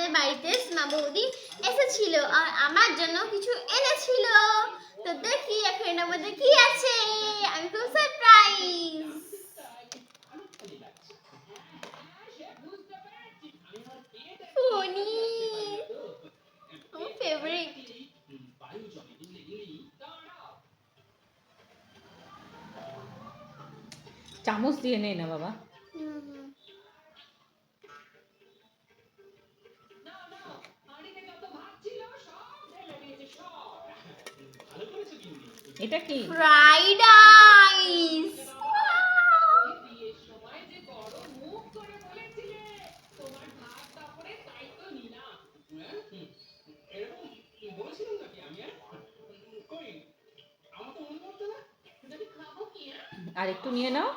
আমাদের বাড়িতে মা বৌদি এসেছিল আর আমার জন্য কিছু এনেছিল। তো দেখি এখন এর মধ্যে কি আছে। আমি খুব সারপ্রাইজ। ফোনি আমার ফেভারিট। চামচ দিয়ে নে না বাবা। এটা কি? Fried rice. আর একটু নিয়ে নাও।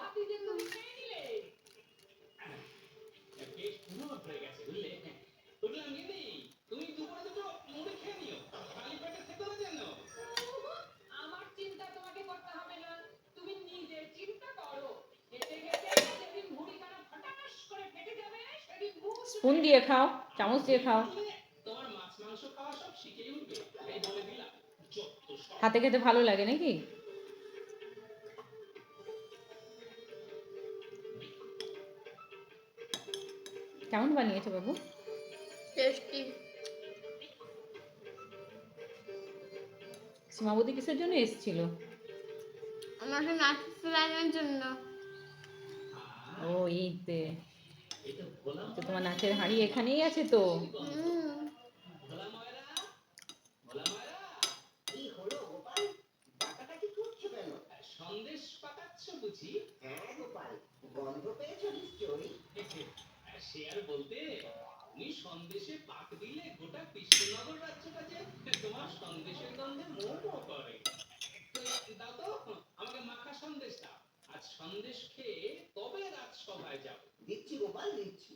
স্পুন দিয়ে খাও, চামচ দিয়ে খাও। হাতে খেতে ভালো লাগে নাকি? কেমন বানিয়েছো বাবু? টেস্টি। সীমাবতী কিসের জন্য এসেছিল? আমাকে নাচ শেখানোর জন্য। ও এইতে তো তোমার নাচের হাঁড়ি এখানেই আছে তো। সন্দেশে পাক দিলে গোটা কৃষ্ণনগর রাজ্যটা যে তোমার সন্দেশের গন্ধে মোমো করে। দাও তো আমাকে মাখা সন্দেশ দাও। আজ সন্দেশ খেয়ে তবে রাজসভায় যাব। দিচ্ছি গোপাল দিচ্ছি।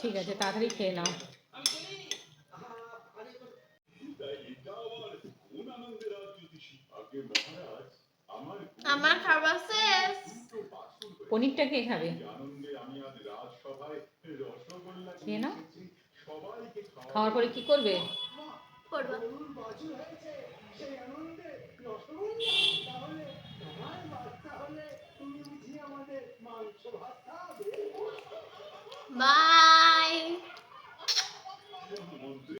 ঠিক আছে, তাড়াতাড়ি খেয়ে নাও। আমার খাবার শেষ। পনিরটা কে খাবে? খেয়ে নাও। খাওয়ার পরে কি করবে? করব। বাই।